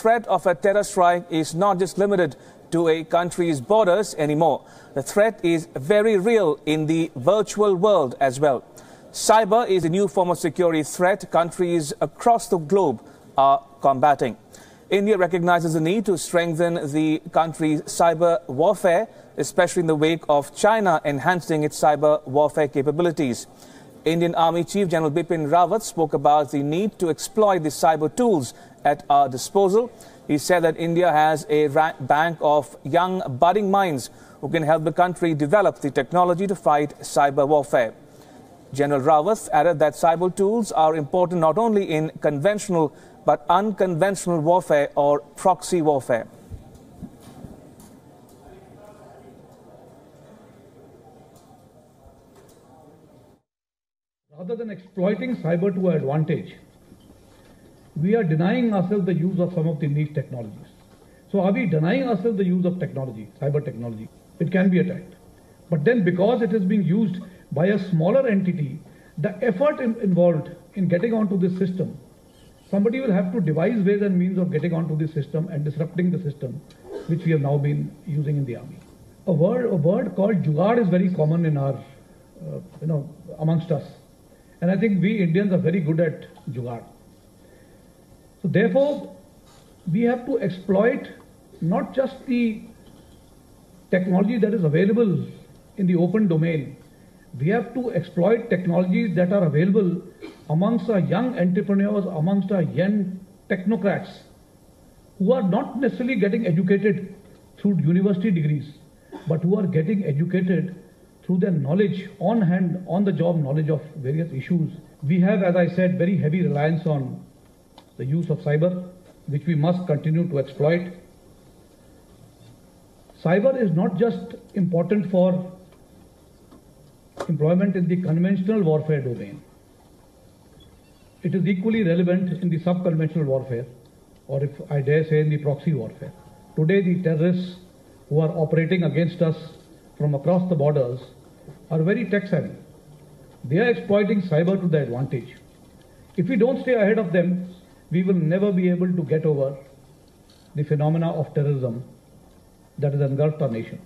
threat of a terror strike is not just limited to a country's borders anymore. The threat is very real in the virtual world as well. Cyber is a new form of security threat countries across the globe are combating. India recognizes the need to strengthen the country's cyber warfare, especially in the wake of China enhancing its cyber warfare capabilities. Indian Army Chief General Bipin Rawat spoke about the need to exploit the cyber tools at our disposal. He said that India has a bank of young budding minds who can help the country develop the technology to fight cyber warfare. General Rawat added that cyber tools are important not only in conventional but unconventional warfare or proxy warfare. Rather than exploiting cyber to our advantage, we are denying ourselves the use of some of the niche technologies. So are we denying ourselves the use of technology, cyber technology? It can be attacked. But then because it is being used by a smaller entity, the effort involved in getting onto this system, somebody will have to devise ways and means of getting onto this system and disrupting the system, which we have now been using in the army. A word called jugaad is very common in our, amongst us. And I think we Indians are very good at jugaad. So therefore, we have to exploit not just the technology that is available in the open domain. We have to exploit technologies that are available amongst our young entrepreneurs, amongst our young technocrats, who are not necessarily getting educated through university degrees, but who are getting educated through their knowledge, on-hand, on-the-job knowledge of various issues. We have, as I said, very heavy reliance on the use of cyber, which we must continue to exploit. Cyber is not just important for employment in the conventional warfare domain. It is equally relevant in the sub-conventional warfare, or if I dare say in the proxy warfare. Today, the terrorists who are operating against us from across the borders are very tech-savvy. They are exploiting cyber to their advantage. If we don't stay ahead of them, we will never be able to get over the phenomena of terrorism that has engulfed our nation.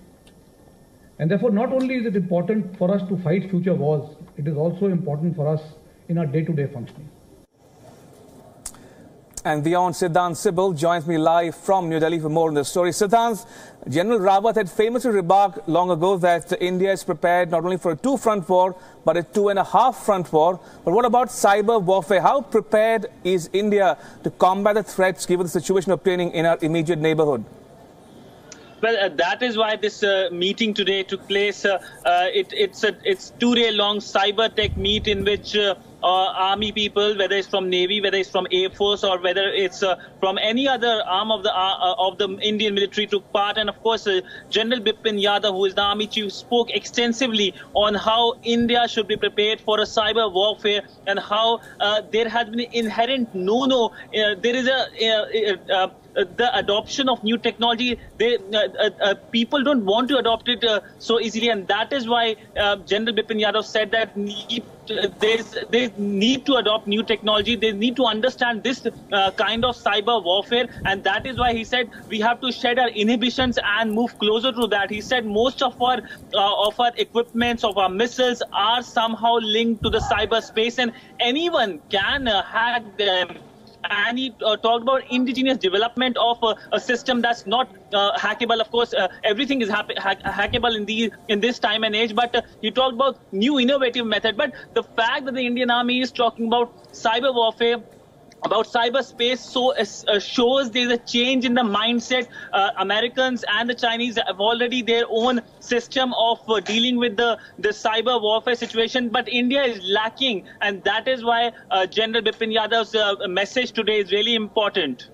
And therefore, not only is it important for us to fight future wars, it is also important for us in our day-to-day functioning. And WION Siddhant Sibal joins me live from New Delhi for more on this story. Siddhant, General Rawat had famously remarked long ago that India is prepared not only for a two-front war, but a two-and-a-half-front war. But what about cyber warfare? How prepared is India to combat the threats given the situation obtaining in our immediate neighborhood? Well, that is why this meeting today took place. It's 2-day long cyber tech meet in which army people, whether it's from Navy, whether it's from Air Force, or whether it's from any other arm of the Indian military, took part. And of course, General Bipin Yadav, who is the army chief, spoke extensively on how India should be prepared for a cyber warfare and how there has been an inherent no-no. There is the adoption of new technology. People don't want to adopt it so easily, and that is why General Bipin Yadav said that they need to adopt new technology. They need to understand this kind of cyber warfare, and that is why he said we have to shed our inhibitions and move closer to that. He said most of our equipments, of our missiles, are somehow linked to the cyberspace, and anyone can hack them. And he talked about indigenous development of a system that's not hackable. Of course, everything is hackable in this time and age, but he talked about new innovative method. But the fact that the Indian Army is talking about cyber warfare, about cyberspace, shows there's a change in the mindset. Americans and the Chinese have already their own system of dealing with the cyber warfare situation, but India is lacking, and that is why General Bipin Yadav's message today is really important.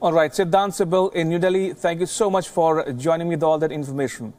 All right, Siddhant Sibal in New Delhi, thank you so much for joining me with all that information.